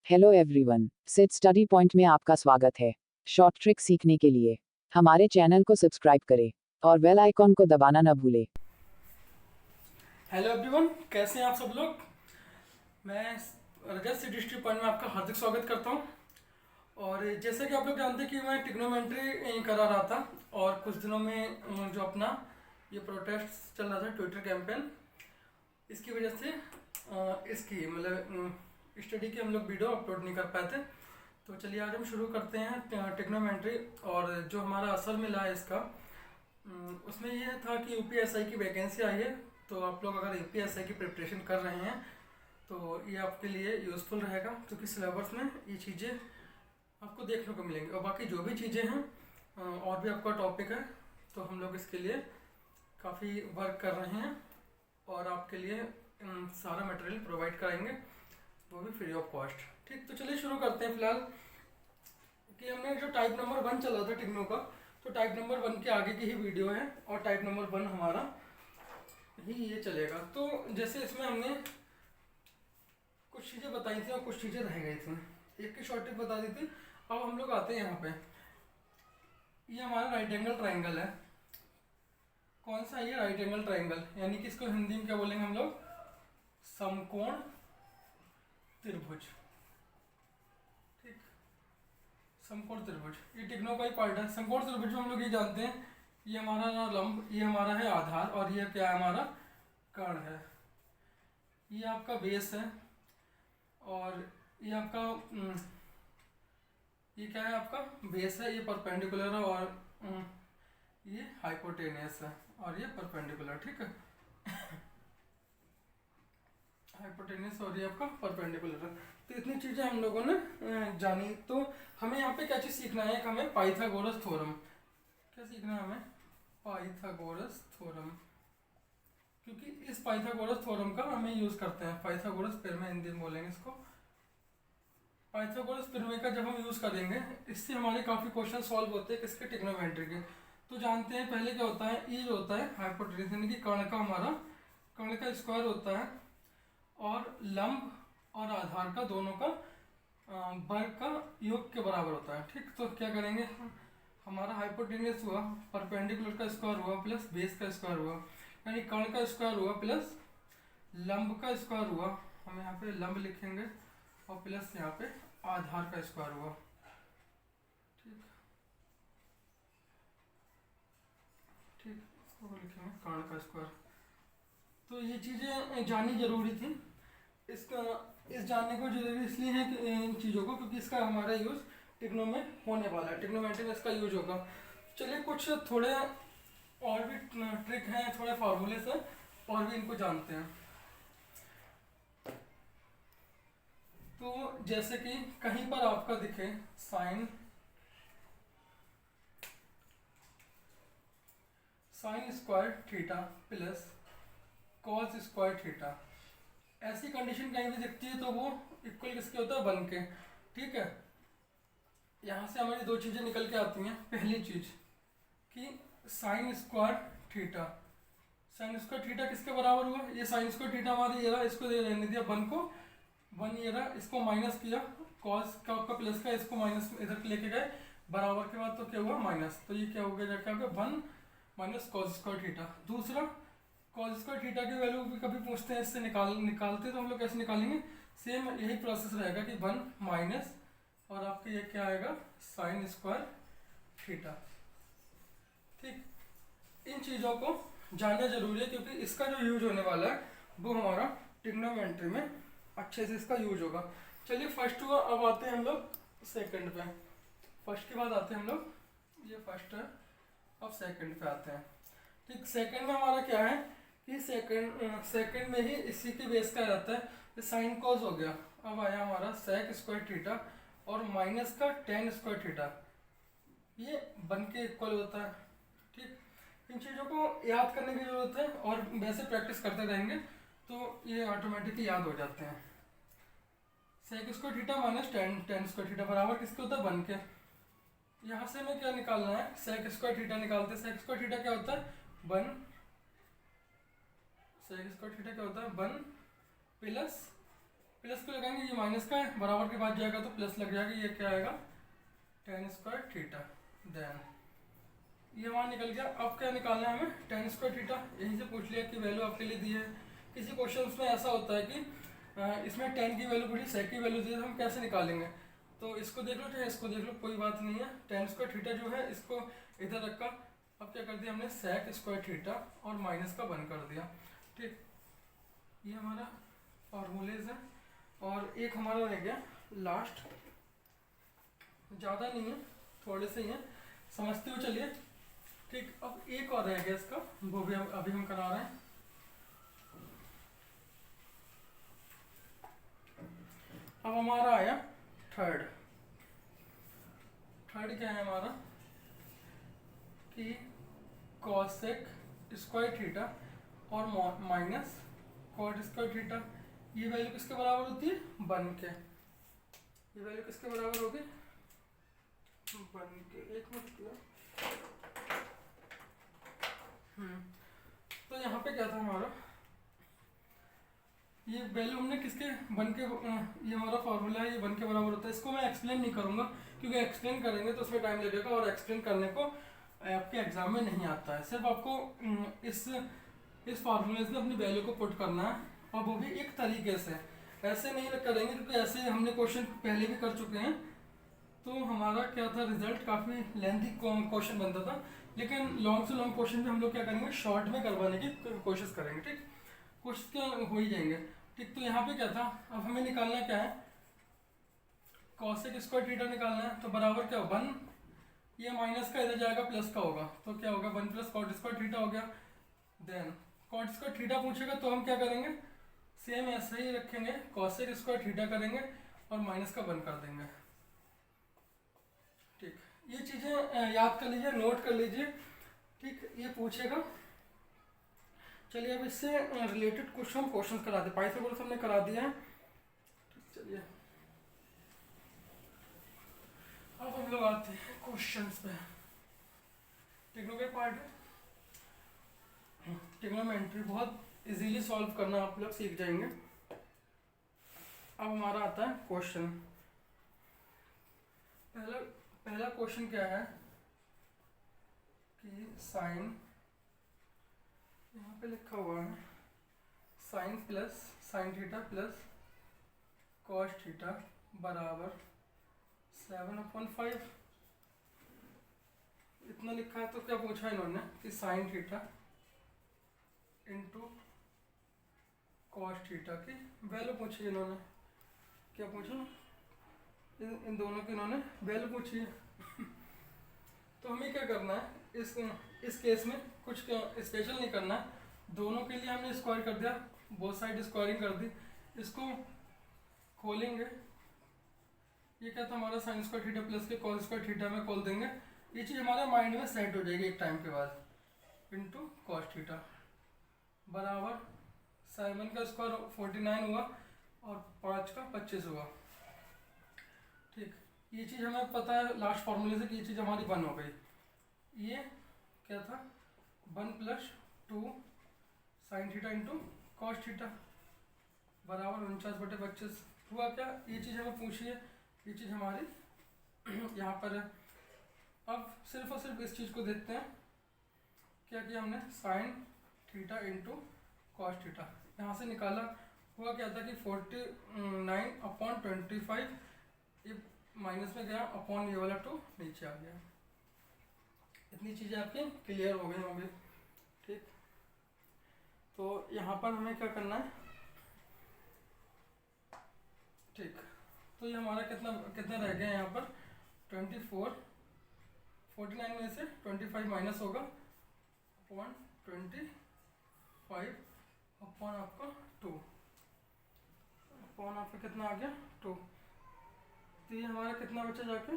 Hello everyone, sit study point में आपका स्वागत है। शॉर्ट ट्रिक सीखने के लिए हमारे चैनल को सब्सक्राइब करें और बेल आइकॉन को दबाना न भूलें। हेलो एवरीवन, कैसे हैं आप सब लोग। मैं रजत सिट स्टडी पॉइंट में आपका हार्दिक स्वागत करता हूं। और जैसा कि आप लोग जानते हैं कि मैं टिग्नोमेट्री करा रहा था और कुछ दिनों में जो अपना ये प्रोटेस्ट चल रहा था ट्विटर कैंपेन, इसकी वजह से इसकी मतलब स्टडी की हम लोग वीडियो अपलोड नहीं कर पाए थे। तो चलिए आज हम शुरू करते हैं टिग्नोमेट्री। और जो हमारा असर मिला है इसका, उसमें यह था कि यूपीएसआई की वैकेंसी आई है। तो आप लोग अगर यूपीएसआई की प्रिपरेशन कर रहे हैं तो ये आपके लिए यूज़फुल रहेगा, क्योंकि सिलेबस में ये चीज़ें आपको देखने को मिलेंगी। और बाकी जो भी चीज़ें हैं और भी आपका टॉपिक है, तो हम लोग इसके लिए काफ़ी वर्क कर रहे हैं और आपके लिए सारा मटेरियल प्रोवाइड कराएंगे, वो भी फ्री ऑफ कॉस्ट। ठीक, तो चलिए शुरू करते हैं। फिलहाल कि हमने जो टाइप नंबर 1 चला था टिग्नो का, तो टाइप नंबर 1 के आगे की ही वीडियो है और टाइप नंबर 1 हमारा ही ये चलेगा। तो जैसे इसमें हमने कुछ चीज़ें बताई थी और कुछ चीज़ें रह गई थी, एक की शॉर्ट टिप बता दी थी। अब हम लोग आते हैं यहाँ पे, ये हमारा राइट एंगल ट्राइंगल है। कौन सा ये राइट एंगल ट्राइंगल, यानी कि इसको हिंदी में क्या बोलेंगे हम लोग, समकोण त्रिभुज। ठीक, समकोण त्रिभुज ये टिग्नो का ही पार्ट है। समकोण त्रिभुज में हम लोग ये जानते हैं, ये हमारा लंब, ये हमारा है आधार और ये क्या है, हमारा कर्ण है। ये आपका बेस है और ये आपका ये क्या है, आपका बेस है। ये परपेंडिकुलर है और ये हाइपोटेनियस है और ये परपेंडिकुलर। ठीक है, हाइपोटेनियस और ये आपका परपेंडिकुलर है। तो इतनी चीज़ें हम लोगों ने जानी। तो हमें यहाँ पे क्या चीज़ सीखना है, एक हमें पाइथागोरस थ्योरम। क्या सीखना है हमें, पाइथागोरस थ्योरम, क्योंकि इस पाइथागोरस थ्योरम का हमें यूज़ करते हैं। पाइथागोरस प्रमेय हिंदी में बोलेंगे इसको। पाइथागोरस प्रमेय का जब हम यूज़ करेंगे, इससे हमारे काफ़ी क्वेश्चन सॉल्व होते हैं किसके, टिग्नोमेट्री के। तो जानते हैं पहले क्या होता है, ई जो होता है हाइपोटेन्यूस, यानी कि कर्ण का, हमारा कर्ण का स्क्वायर होता है, और लंब और आधार का दोनों का वर्ग का योग के बराबर होता है। ठीक, तो क्या करेंगे, हमारा हाइपोटेन्यूस हुआ, परपेंडिकुलर का स्क्वायर हुआ प्लस बेस का स्क्वायर हुआ, यानी कर्ण का स्क्वायर हुआ प्लस लंब का स्क्वायर हुआ, हम यहाँ पे लंब लिखेंगे, और प्लस यहाँ पे आधार का स्क्वायर हुआ। ठीक ठीक, इसको लिखेंगे कर्ण का स्क्वायर। तो ये चीज़ें जानी जरूरी थी। इसका इस जानने को जरूरी इसलिए है कि इन चीज़ों को, क्योंकि इसका हमारा यूज़ टिग्नो में होने वाला है, टिग्नोमेट्री में इसका यूज होगा। चलिए कुछ थोड़े और भी ट्रिक हैं, थोड़े फार्मूलेस हैं, और भी इनको जानते हैं। तो जैसे कि कहीं पर आपका दिखे sine square theta plus cos square theta, ऐसी कंडीशन कहीं भी दिखती है तो वो इक्वल किसके होता है, 1 के। ठीक है, यहाँ से हमारी दो चीज़ें निकल के आती हैं। पहली चीज़ कि sine square theta, sine square theta किसके बराबर हुआ, ये साइन स्क्वायर थीटा हमारे ये रहा, इसको दे रहने दिया 1 को, 1 ये रहा, इसको माइनस किया, कॉस का आपका प्लस का, इसको माइनस इधर लेके गए, बराबर के बाद तो क्या हुआ, माइनस। तो ये क्या हो गया, जाके हो गया 1 माइनस कॉस स्क्वायर थीटा। दूसरा, कॉस स्क्वायर थीटा की वैल्यू भी कभी पूछते हैं, इससे निकालते तो हम लोग कैसे निकालेंगे, सेम यही प्रोसेस रहेगा कि 1 माइनस और आपके ये क्या आएगा, साइन स्क्वायर थीटा। ठीक, इन चीज़ों को जानना जरूरी है, क्योंकि इसका जो यूज होने वाला है वो हमारा टिग्नोमेट्री में अच्छे से इसका यूज होगा। चलिए फर्स्ट हुआ, अब आते हैं हम लोग सेकंड पे। फर्स्ट के बाद आते हैं हम लोग, ये फर्स्ट है, अब सेकंड पे आते हैं। ठीक, सेकंड में हमारा क्या है कि सेकंड में ही इसी के बेस का रहता है, ये साइन कॉस हो गया। अब आया हमारा सेक स्क्वायर थीटा और माइनस का टेन स्क्वायर थीटा, ये बन के इक्वल होता है। ठीक, इन चीज़ों को याद करने की जरूरत है, और वैसे प्रैक्टिस करते रहेंगे तो ये ऑटोमेटिकली याद हो जाते हैं। Sec square theta minus tan square theta बराबर किसके होता है, 1 के। यहाँ से हमें क्या निकालना है, सेक स्क्वायर थीटा निकालते हैं। सेक स्क्वायर थीटा क्या होता है, 1, सेक स्क्वायर थीटा क्या होता है, 1 प्लस प्लस को लगाएंगे, ये माइनस का है, बराबर के बाद जाएगा तो प्लस लग जाएगा, ये क्या आएगा tan स्क्वायर थीटा। देन ये वहाँ निकल गया। अब क्या निकालना है हमें, tan स्क्वायर थीटा, यहीं से पूछ लिया कि वैल्यू आपके लिए दी है। किसी क्वेश्चन में ऐसा होता है कि इसमें tan की वैल्यू पूछी, sec की वैल्यू दी है, तो हम कैसे निकालेंगे, तो इसको देख लो चाहे इसको देख लो, कोई बात नहीं है। tan स्क्वायर थीटा जो है इसको इधर रखा, अब क्या कर दिया हमने sec स्क्वायर थीटा और माइनस का 1 कर दिया। ठीक, ये हमारा फॉर्मूलेज है। और एक हमारा रह गया लास्ट, ज़्यादा नहीं है, थोड़े से ही हैं, समझते हो चलिए। ठीक, अब एक और रह गया इसका, वो भी अभी हम करा रहे हैं। अब हमारा आया थर्ड क्या है हमारा कि कॉसेक स्क्वायर थीटा और माइनस कॉट स्क्वायर थीटा, ये वैल्यू किसके बराबर होती है, 1 के। ये वैल्यू किसके बराबर होगी, 1 के। एक मिनट, तो यहाँ पे क्या था हमारा, ये वैल्यू हमने किसके 1 के, ये हमारा फार्मूला है, ये 1 के बराबर होता है। इसको मैं एक्सप्लेन नहीं करूँगा क्योंकि एक्सप्लेन करेंगे तो उसमें टाइम लगेगा, और एक्सप्लेन करने को आपके एग्जाम में नहीं आता है। सिर्फ आपको इस फार्मूले से अपनी वैल्यू को पुट करना है, और वो भी एक तरीके से, ऐसे नहीं करेंगे क्योंकि ऐसे हमने क्वेश्चन पहले भी कर चुके हैं। तो हमारा क्या था, रिजल्ट काफ़ी लेंथी क्वेश्चन बनता था, लेकिन लॉन्ग से लॉन्ग क्वेश्चन भी हम लोग क्या करेंगे, शॉर्ट में करवाने की कोशिश करेंगे। ठीक, कुछ तो हो ही जाएंगे। ठीक, तो यहाँ पे क्या था, अब हमें निकालना क्या है, कॉसेक स्क्वायर थीटा निकालना है, तो बराबर क्या हो 1, ये माइनस का इधर जाएगा प्लस का होगा, तो क्या होगा 1 प्लस कॉट स्क्वायर थीटा हो गया। देन कॉट स्क्वायर थीटा पूछेगा तो हम क्या करेंगे, सेम ऐसे ही रखेंगे, कॉसेक स्क्वायर थीटा करेंगे और माइनस का 1 कर देंगे। ठीक, ये चीज़ें याद कर लीजिए, नोट कर लीजिए। ठीक, ये पूछेगा। चलिए अब इससे रिलेटेड कुछ हम क्वेश्चन करा दे, पाइथागोरस हमने करा दिया है। चलिए अब हम लोग आते हैं क्वेश्चंस पे। टेक्नो के पार्ट है, टेक्नोमेंट्री बहुत इजीली सॉल्व करना आप लोग सीख जाएंगे। अब हमारा आता है क्वेश्चन। पहला क्वेश्चन क्या है कि साइन, यहाँ पे लिखा हुआ है sine plus sine theta plus cos theta बराबर 7/5, इतना लिखा है। तो क्या पूछा इन्होंने कि sine theta into cos theta की वैल्यू पूछी है इन्होंने। क्या पूछा, इन दोनों की इन्होंने वैल्यू पूछी है। तो हमें क्या करना है, इस केस में कुछ स्पेशल नहीं करना है, दोनों के लिए हमने स्क्वायर कर दिया, बोथ साइड स्क्वायरिंग कर दी। इसको खोलेंगे, ये क्या था हमारा साइन स्क्वायर थीटा प्लस के कॉस स्क्वायर थीटा में खोल देंगे, ये चीज़ हमारे माइंड में सेट हो जाएगी एक टाइम के बाद, इंटू कॉस थीटा बराबर 7 का स्क्वायर 49 हुआ और 5 का 25 हुआ। ठीक, ये चीज़ हमें पता है लास्ट फार्मूले से कि ये चीज़ हमारी 1 हो गई। ये क्या था 1 + 2 sine theta into cos theta बराबर 49/25 हुआ। क्या ये चीज़ हमें पूछी है, ये चीज़ हमारी यहाँ पर है। अब सिर्फ और सिर्फ इस चीज़ को देखते हैं, क्या किया हमने sine theta into cos theta यहाँ से निकाला, हुआ क्या था कि 49/25, ये माइनस में गया अपॉन ये वाला 2 नीचे आ गया। इतनी चीज़ें आपकी क्लियर हो गई होंगी। ठीक, तो यहाँ पर हमें क्या करना है, ठीक, तो ये हमारा कितना रह गया यहाँ पर 24, 49 में से 25 माइनस होगा अपॉन 25 अपॉन आपका 2, अपॉन आपका कितना आ गया 2। तो ये हमारा कितना बचा जाके,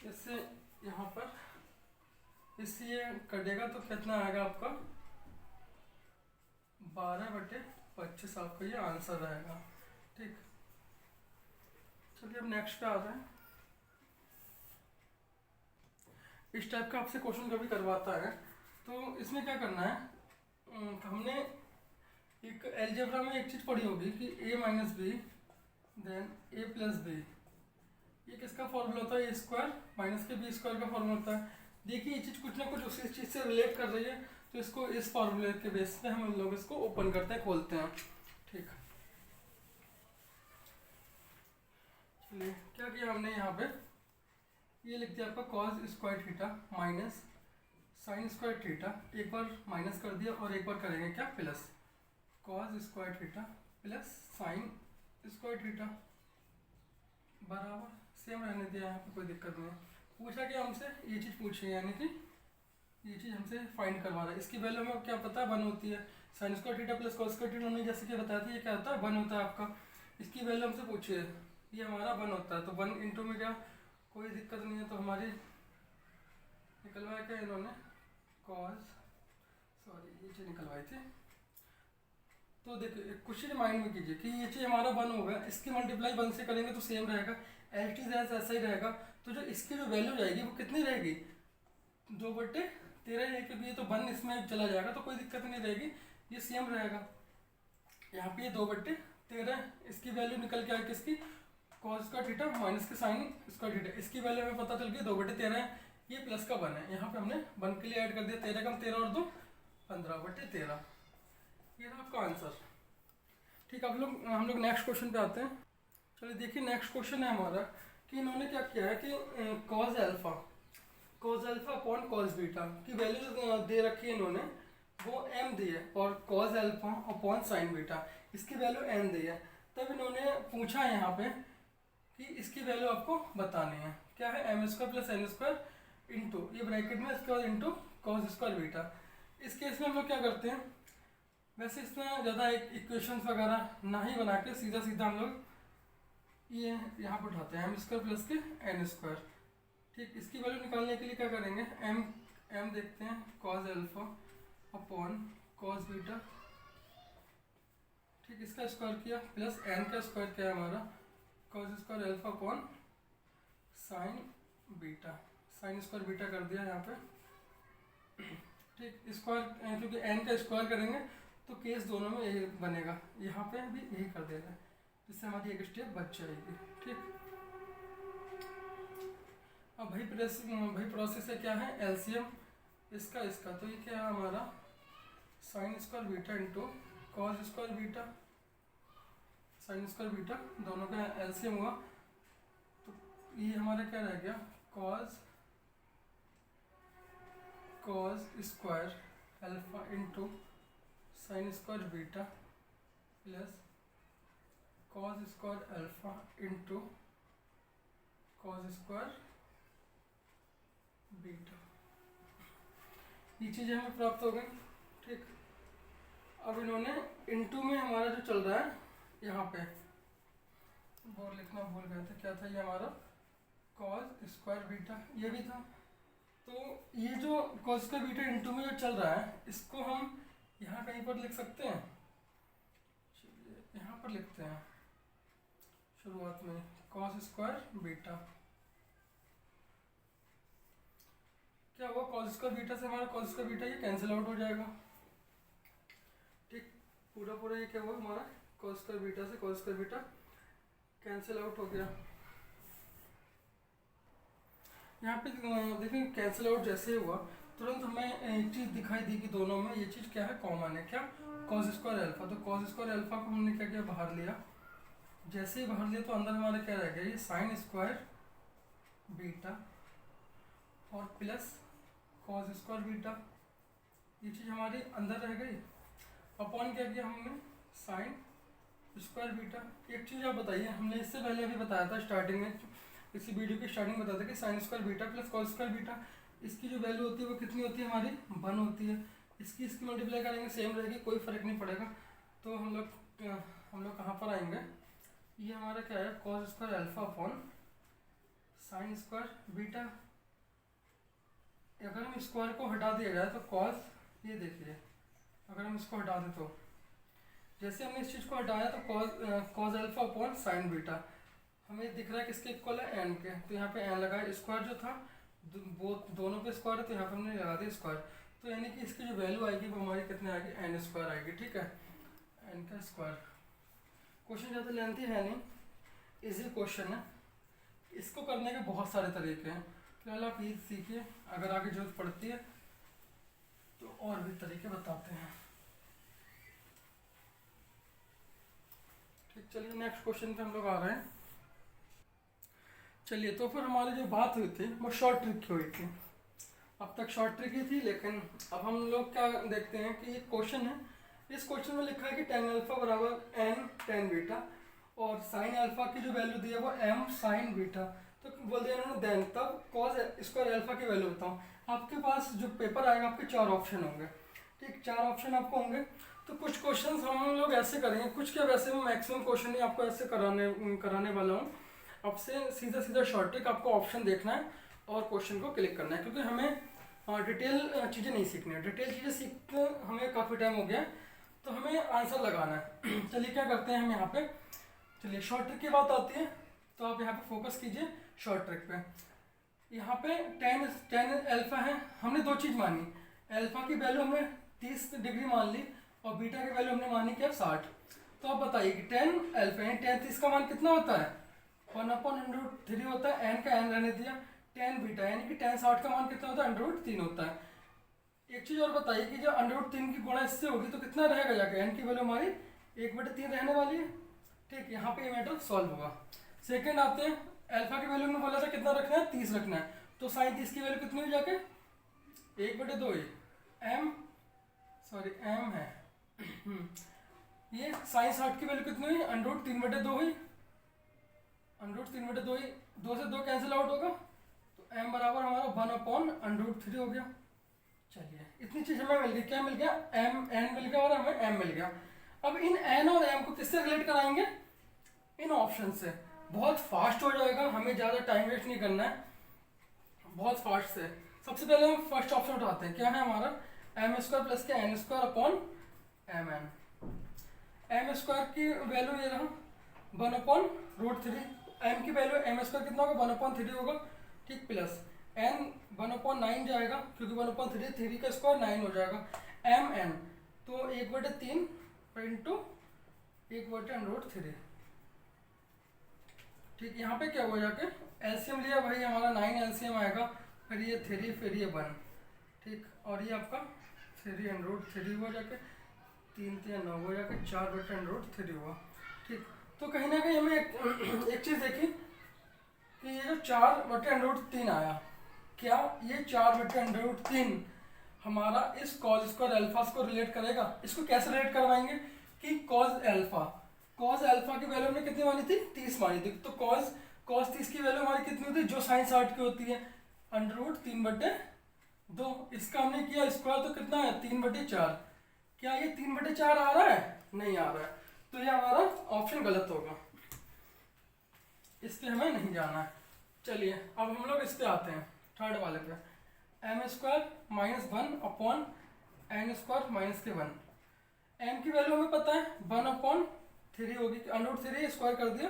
इससे यहाँ पर इससे ये कटेगा तो कितना आएगा आपका 12/25 आपका ये आंसर रहेगा। ठीक, चलिए अब नेक्स्ट पे आता है। इस टाइप का आपसे क्वेश्चन कभी करवाता है तो इसमें क्या करना है, हमने एक एलजेब्रा में एक चीज़ पढ़ी होगी कि a minus b then a plus b, ये किसका फॉर्मूला होता है, ए स्क्वायर माइनस के बी स्क्वायर का फॉर्मूला होता है। देखिए ये चीज़ कुछ ना कुछ उसी चीज़ से रिलेट कर रही है, तो इसको इस फॉर्मूले के बेस पे हम लोग इसको ओपन करते हैं, खोलते हैं। ठीक, चलिए क्या किया हमने यहाँ पे, ये लिख दिया आपका cos square theta minus sine square theta, एक बार माइनस कर दिया और एक बार करेंगे क्या plus, cos square theta plus sine square theta बराबर सेम रहने दिया, यहाँ पे कोई दिक्कत नहीं है। पूछा कि हमसे ये चीज़ पूछी है, यानी कि ये चीज़ हमसे फाइंड करवा रहा है। इसकी वैल्यू हमें क्या पता है, 1 होती है। Sine square theta plus cos square theta हमने जैसे कि बताया था, ये क्या होता है 1 होता है आपका। इसकी वैल्यू हमसे पूछी है, ये हमारा 1 होता है, तो 1 इंटू में क्या कोई दिक्कत नहीं है, तो हमारी निकलवाया क्या इन्होंने कॉस, सॉरी ये चीज़ निकलवाई थी। तो देखिए कुछ चीज़ माइंड में कीजिए कि ये चीज़ हमारा 1 होगा, इसकी मल्टीप्लाई 1 से करेंगे तो सेम रहेगा, एल टी ऐसा ही रहेगा। तो जो इसकी जो वैल्यू जाएगी वो कितनी रहेगी, 2/13 है, क्योंकि ये तो 1 इसमें चला जाएगा तो कोई दिक्कत नहीं रहेगी, ये सेम रहेगा। यहाँ पे ये 2/13, इसकी वैल्यू निकल के आएगी किसकी, कॉस स्क्वायर थीटा माइनस के साइन स्क्वायर थीटा, इसकी वैल्यू हमें पता चल गई 2/13 है, ये प्लस का 1 है। यहाँ पे हमने 1 के लिए ऐड कर दिया, 13 कम 13 और 2 15/13, ये था आपका आंसर। ठीक, अब हम लोग नेक्स्ट क्वेश्चन पे आते हैं। चलिए देखिए नेक्स्ट क्वेश्चन है हमारा कि इन्होंने क्या किया है कि cause alpha upon cos beta की वैल्यू दे रखी है इन्होंने, वो m दी है, और cause alpha upon sine beta इसकी वैल्यू n दी है। तब इन्होंने पूछा है यहाँ पे कि इसकी वैल्यू आपको बतानी है, क्या है m square plus n square into, ये ब्रैकेट में इसके बाद इंटू कॉज स्क्वायर बीटा। इस केस में हम लोग क्या करते हैं, वैसे इसमें ज़्यादा इक्वेशंस वगैरह ना ही बना के सीधा सीधा हम लोग ये यहाँ पर उठाते हैं, एम स्क्वायर प्लस के एन स्क्वायर। ठीक, इसकी वैल्यू निकालने के लिए क्या करेंगे, एम देखते हैं cause alpha upon cos beta, ठीक, इसका स्क्वायर किया प्लस एन का स्क्वायर किया हमारा cause square alpha upon sine beta, sine square beta कर दिया यहाँ पे। ठीक, स्क्वायर क्योंकि एन का स्क्वायर करेंगे तो केस दोनों में यही बनेगा, यहाँ पे भी यही कर देगा, जिससे हमारी एक स्टेप बच जाएगी। ठीक, अब भाई प्रोसेस है क्या है, एलसीएम इसका, तो ये क्या है हमारा sine square beta into cos square beta, sine square beta दोनों का एलसीएम हुआ, तो ये हमारा क्या रह गया cos square alpha into sine square beta plus cos square alpha into cos square beta, ये चीज़ें हमें प्राप्त हो गई। ठीक, अब इन्होंने इंटू में हमारा जो चल रहा है यहाँ पे वो लिखना भूल गए थे, क्या था ये हमारा कॉस स्क्वायर बीटा, ये भी था। तो ये जो कॉस स्क्वायर बीटा इंटू में जो चल रहा है इसको हम यहाँ कहीं पर लिख सकते हैं, चलिए यहाँ पर लिखते हैं शुरुआत में कॉस स्क्वायर बीटा, क्या हुआ कॉस स्क्वायर बीटा से हमारा कॉस स्क्वायर बीटा ये कैंसिल आउट हो जाएगा। ठीक, पूरा ये क्या हुआ हमारा कॉस स्क्वायर बीटा से cos square beta cancel out हो गया। यहाँ पे देखिए कैंसिल आउट जैसे हुआ तुरंत हमें एक चीज़ दिखाई दी कि दोनों में ये चीज़ क्या है, कॉमन है, क्या कॉस स्क्वायर अल्फा। तो कॉस स्क्वायर अल्फा को हमने क्या किया, बाहर लिया, जैसे ही बाहर लिया तो अंदर हमारा क्या रह गया, ये साइन स्क्वायर बीटा और प्लस कॉस स्क्वायर बीटा, ये चीज़ हमारी अंदर रह गई। अपॉन क्या किया हमने, साइन स्क्वायर बीटा। एक चीज़ आप बताइए, हमने इससे पहले अभी बताया था स्टार्टिंग में, इसी वीडियो की स्टार्टिंग में बताया था कि sine square beta plus cos square beta, इसकी जो वैल्यू होती है वो कितनी होती है हमारी, 1 होती है। इसकी मल्टीप्लाई करेंगे सेम रहेगी, कोई फ़र्क नहीं पड़ेगा। तो हम लोग कहाँ पर आएंगे, ये हमारा क्या है cos square alpha upon sine square beta. अगर हम स्क्वायर को हटा दिया जाए तो कॉस, ये देखिए अगर हम इसको हटा दें तो जैसे हमने इस चीज़ को हटाया तो cos alpha upon sine beta हमें दिख रहा है किसके इक्वल है, एन के। तो यहाँ पे एन लगाया, स्क्वायर जो था वो दोनों पे स्क्वायर है तो यहाँ पे हमने लगा दिया स्क्वायर। तो यानी कि इसकी जो वैल्यू आएगी वो हमारी कितने आएगी, एन स्क्वायर आएगी। ठीक है, एन का स्क्वायर। क्वेश्चन ज़्यादा लेंथी है नहीं, इजी क्वेश्चन है। इसको करने के बहुत सारे तरीके हैं, फिलहाल आप ये सीखिए, अगर आगे जरूरत पड़ती है तो और भी तरीके बताते हैं। ठीक, चलिए नेक्स्ट क्वेश्चन पे हम लोग आ रहे हैं। चलिए, तो फिर हमारी जो बात हुई थी वो शॉर्ट ट्रिक की हुई थी। अब तक शॉर्ट ट्रिक ही थी, लेकिन अब हम लोग क्या देखते हैं कि एक क्वेश्चन है, इस क्वेश्चन में लिखा है कि tan अल्फा बराबर n tan बीटा और sin अल्फा की जो वैल्यू दी है वो m sin बीटा। तो बोल दिया इन्होंने देन तब cos स्क्वायर अल्फा की वैल्यू बताओ। आपके पास जो पेपर आएगा आपके 4 ऑप्शन होंगे। ठीक, 4 ऑप्शन आपको होंगे। तो कुछ क्वेश्चंस हम लोग ऐसे करेंगे, कुछ क्या वैसे मैं मैक्सिमम क्वेश्चन ही आपको ऐसे कराने वाला हूँ। आपसे सीधा सीधा शॉर्ट ट्रिक, आपको ऑप्शन देखना है और क्वेश्चन को क्लिक करना है, क्योंकि हमें डिटेल चीज़ें नहीं सीखनी है। डिटेल चीज़ें सीखते हमें काफ़ी टाइम हो गया, तो हमें आंसर लगाना है। चलिए क्या करते हैं हम यहाँ पे, चलिए शॉर्ट ट्रिक की बात आती है, तो आप यहाँ पे फोकस कीजिए शॉर्ट ट्रिक पे। यहाँ पे tan अल्फा है, हमने दो चीज़ मानी, अल्फा की वैल्यू हमने 30 डिग्री मान ली और बीटा की वैल्यू हमने मानी क्या 60। तो आप बताइए कि tan अल्फा यानी tan 30 का मान कितना होता है, 1/√3 होता है, n का n रहने दिया। tan बीटा यानी कि tan 60 का मान कितना होता है, √3 होता है। एक चीज़ और बताइए कि जब √3 की गुणा इससे होगी तो कितना रहेगा जाके, n की वैल्यू हमारी 1/3 रहने वाली है। ठीक, यहाँ पे ये मैटर सॉल्व होगा। सेकंड आते हैं, अल्फा की वैल्यू में बोला था कितना रखना है, 30 रखना है, तो sin 30 की वैल्यू कितनी हुई जाके 1/2 ही m है। ये sin 60 की वैल्यू कितनी हुई, √3/2 हुई, √3/2 ही, 2 से 2 कैंसिल आउट होगा, तो m बराबर हमारा 1/√3 हो गया। चलिए, इतनी चीज़ हमें मिल गई, क्या मिल गया, n मिल गया और हमें m मिल गया। अब इन n और m को किससे रिलेट कराएंगे, इन ऑप्शन से। बहुत फास्ट हो जाएगा, हमें ज़्यादा टाइम वेस्ट नहीं करना है, बहुत फास्ट से। सबसे पहले हम फर्स्ट ऑप्शन उठाते हैं, क्या है हमारा, m² प्लस के n² upon mn। m square की वैल्यू ये रहा 1/√3, m की वैल्यू m² कितना होगा 1/3 होगा। ठीक, प्लस n 1/9 जाएगा, क्योंकि 1/3 3 का स्क्वायर 9 हो जाएगा। mn तो 1/3 इंटू 1/√3। ठीक, यहाँ पे क्या हुआ जाके, एलसीएम लिया भाई, हमारा 9 एलसीएम आएगा, फिर ये 3, फिर ये 1। ठीक, और ये आपका 3/√3 हुआ जाके, 3 3 9 हो जाके 4/√3 हुआ। ठीक, तो कहीं ना कहीं हमें एक चीज़ देखी कि ये जो 4/√3 आया, क्या ये 4/√3 हमारा इस cos स्क्वायर अल्फा को रिलेट करेगा। इसको कैसे रिलेट करवाएंगे कि cos अल्फा की वैल्यू हमने कितनी मानी थी, 30 मानी थी, तो cos 30 की वैल्यू हमारी कितनी होती है, जो sin 60 की होती है, √3/2। इसका हमने किया स्क्वायर, तो कितना है 3/4। क्या ये 3/4 आ रहा है, नहीं आ रहा है, तो ये हमारा ऑप्शन गलत होगा, इस पर हमें नहीं जाना है। चलिए, अब हम लोग इस पे आते हैं, थर्ड वाले पे, m² - 1 अपॉन n² - 1। m की वैल्यू हमें पता है 1/3 होगी, √3 स्क्वायर कर दिया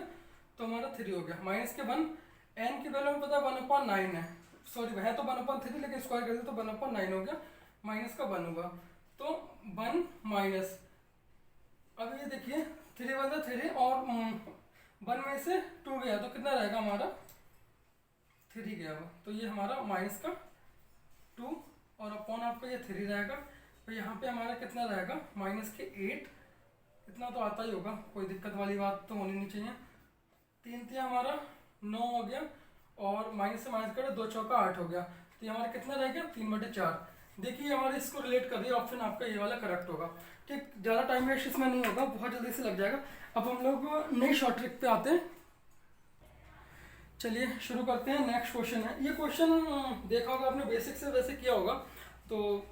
तो हमारा 3 हो गया, माइनस के 1। n की वैल्यू हमें पता है 1/9 है, सॉरी है तो 1/3 लेकिन स्क्वायर कर दिया तो 1/9 हो गया, माइनस का 1 होगा, तो 1 माइनस, अब ये देखिए 3 1 3 और 1 में से 2 गया तो कितना रहेगा हमारा 3 गया हुआ, तो ये हमारा माइनस का 2 और अपॉन आपका ये 3 रहेगा, तो यहाँ पे हमारा कितना रहेगा माइनस के 8। इतना तो आता ही होगा, कोई दिक्कत वाली बात तो होनी नहीं चाहिए। 3 3 हमारा 9 हो गया और माइनस से माइनस करें 2 चौका 8 हो गया, तो ये हमारा कितना रह गया 3/4। देखिए हमारे इसको रिलेट कर दिया, ऑप्शन आपका ये वाला करेक्ट होगा। ठीक, ज़्यादा टाइम वेस्ट इसमें नहीं होगा, बहुत जल्दी से लग जाएगा। अब हम लोग नई शॉर्ट ट्रिक पे आते हैं। चलिए शुरू करते हैं। नेक्स्ट क्वेश्चन है, ये क्वेश्चन देखा होगा आपने, बेसिक से वैसे किया होगा, तो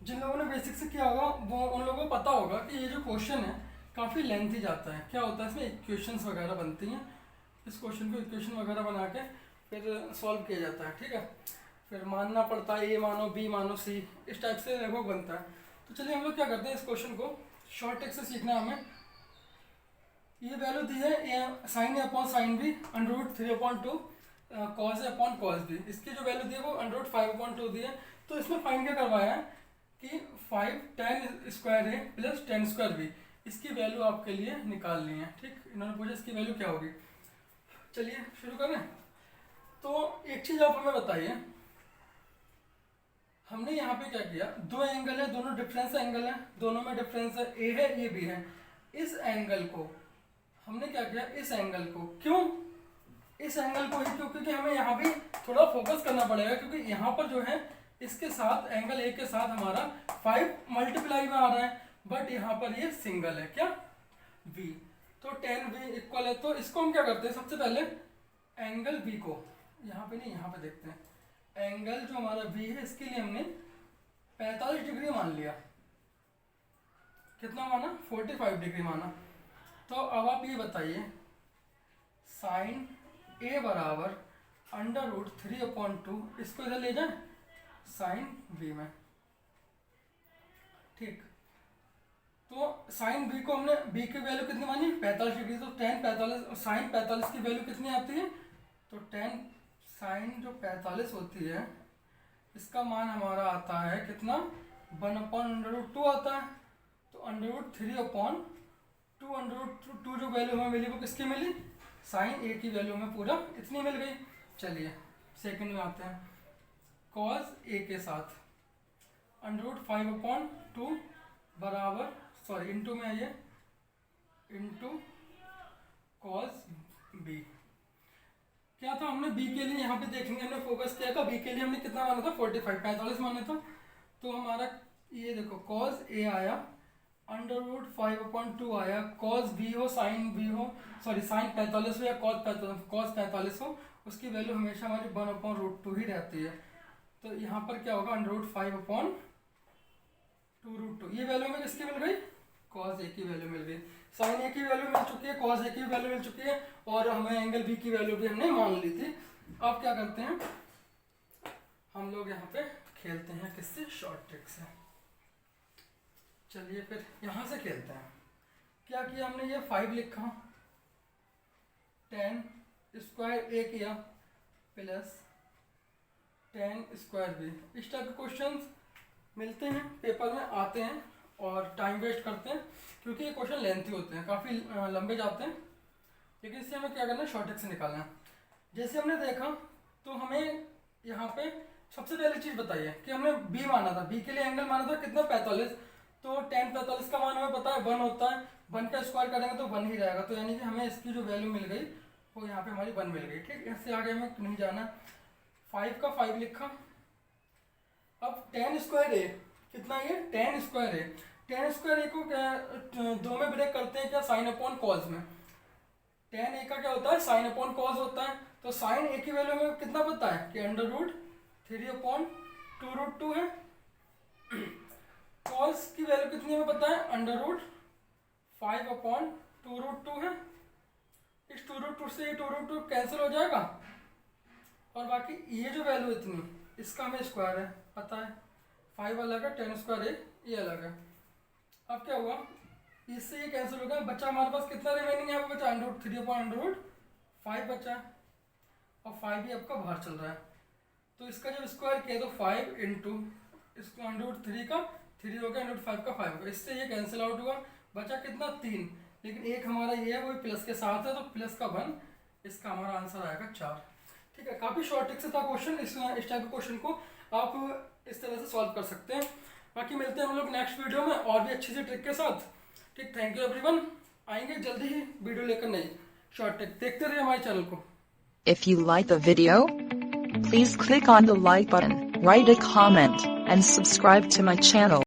जिन लोगों ने बेसिक से किया होगा वो उन लोगों को पता होगा कि ये जो क्वेश्चन है काफ़ी लेंथी जाता है। क्या होता है इसमें इक्वेशंस वगैरह बनती हैं, इस क्वेश्चन को इक्वेशन वगैरह बना के फिर सॉल्व किया जाता है। ठीक है, फिर मानना पड़ता है ए मानो बी मानो सी, इस टाइप से लगभग बनता है। तो चलिए हम लोग क्या करते हैं, इस क्वेश्चन को शॉर्ट ट्रिक से सीखना है हमें। ये वैल्यू दी है sign A upon sine B √3/2 cos A upon cos B. इसकी जो वैल्यू दी है वो √5/2 दी है, तो इसमें फाइंड क्या करवाया है कि 5 10 स्क्वायर ए प्लस 10 स्क्वायर बी, इसकी वैल्यू आपके लिए निकालनी है। ठीक, इन्होंने पूछा इसकी वैल्यू क्या होगी। चलिए शुरू करें। तो एक चीज आप हमें बताइए, हमने यहाँ पे क्या किया, दो एंगल है, दोनों डिफरेंस एंगल है, दोनों में डिफरेंस है, ए है ये बी है। इस एंगल को हमने क्या किया, इस एंगल को, क्यों इस एंगल को ही, क्योंकि हमें यहाँ भी थोड़ा फोकस करना पड़ेगा, क्योंकि यहाँ पर जो है इसके साथ एंगल ए के साथ हमारा 5 मल्टीप्लाई में आ रहा है, बट यहाँ पर ये सिंगल है क्या v, तो 10v इक्वल है। तो इसको हम क्या करते हैं, सबसे पहले एंगल v को यहाँ पे नहीं, यहाँ पे देखते हैं, एंगल जो हमारा v है इसके लिए हमने 45 डिग्री मान लिया। कितना माना, 45 डिग्री माना। तो अब आप ये बताइए, साइन a बराबर √3/2, इसको इधर ले जाए साइन b में। ठीक, तो साइन b को हमने b की वैल्यू कितनी मानी, 45 डिग्री, तो 10 45 साइन 45 की वैल्यू कितनी आती है, तो 10 साइन जो 45 होती है इसका मान हमारा आता है कितना, 1/√2 आता है। तो √3/2 जो वैल्यू हमें मिली वो किसकी मिली, साइन ए की वैल्यू में पूरा इतनी मिल गई। चलिए सेकंड में आते हैं, कॉस ए के साथ √5/2 बराबर, सॉरी इंटू में आइए, इंटू कॉस बी। क्या था, हमने बी के लिए यहाँ पे देखेंगे, हमने फोकस किया था बी के लिए, हमने कितना माना था, 45 माना था। तो हमारा ये देखो कॉस ए आया, √5/2 आया, कॉस बी हो साइन बी हो, सॉरी साइन 45 हो या कॉस 45 हो, उसकी वैल्यू हमेशा हमारी 1/√2 ही रहती है। तो यहाँ पर क्या होगा, √5/2√2, ये वैल्यू हमें किसकी मिल गई, कॉस ए की वैल्यू मिल गई, साइन ए की वैल्यू मिल चुकी है, कॉस ए की वैल्यू मिल चुकी है, और हमें एंगल बी की वैल्यू भी हमने मान ली थी। अब क्या करते हैं, हम लोग यहाँ पे खेलते हैं किससे, शॉर्ट ट्रिक से। चलिए फिर यहाँ से खेलते हैं। क्या किया हमने, ये 5 लिखा, 10 स्क्वायर ए किया प्लस 10 स्क्वायर बी। इस टाइप के क्वेश्चंस मिलते हैं पेपर में, आते हैं और टाइम वेस्ट करते हैं, क्योंकि ये क्वेश्चन लेंथी होते हैं, काफ़ी लंबे जाते हैं, लेकिन इससे हमें क्या करना है, शॉर्ट ट्रिक से निकालना है। जैसे हमने देखा, तो हमें यहाँ पे सबसे पहली चीज़ बताइए कि हमने बी माना था, बी के लिए एंगल माना था कितना, 45, तो 10 45 का मान हमें पता है 1 होता है, 1 का स्क्वायर करेंगे तो 1 ही रहेगा, तो यानी कि हमें इसकी जो वैल्यू मिल गई वो यहाँ पे हमारी 1 मिल गई। ठीक, इससे आगे हमें नहीं जाना। 5 का 5 लिखा, अब 10 स्क्वायर ए कितना, ये 10 स्क्वायर ए, 10 स्क्वायर ए को दो में ब्रेक करते हैं क्या, साइन अपॉन कॉस में। 10 ए का क्या होता है, साइन अपॉन कॉस होता है, तो साइन ए की वैल्यू हमें कितना पता है कि √3/2√2 है। कॉस की वैल्यू कितनी हमें पता है, √5/2√2 है। इस 2√2 से ये 2√2 कैंसिल हो जाएगा, और बाकी ये जो वैल्यू इतनी, इसका हमें स्क्वायर है पता है, 5 अलग है, 10 स्क्वायर है, ये अलग है। अब क्या हुआ, इससे ये कैंसिल हो गया, बचा हमारे पास कितना रिमेनिंग यहाँ पे बचा, √3/5 बचा है, और 5 भी आपका बाहर चल रहा है, तो इसका जब स्क्वायर किया तो 5 इंटू इसको √3 का 3 हो गया, √5 का 5 हो गया, इससे ये कैंसिल आउट हुआ, बचा कितना 3, लेकिन एक हमारा ये है वो प्लस के साथ है, तो प्लस का 1, इसका हमारा आंसर आएगा 4। ठीक है, काफ़ी शॉर्ट ट्रिक से था क्वेश्चन, इस टाइप के क्वेश्चन को आप इस तरह से सॉल्व कर सकते हैं। बाकी मिलते हैं हम लोग नेक्स्ट वीडियो में और भी अच्छी सी ट्रिक के साथ। ठीक, थैंक यू एवरीवन, आएंगे जल्दी ही वीडियो लेकर नई शॉर्ट ट्रिक, देखते रहिए हमारे चैनल को। If you like the video, please click on the like button, write a comment, and subscribe to my channel.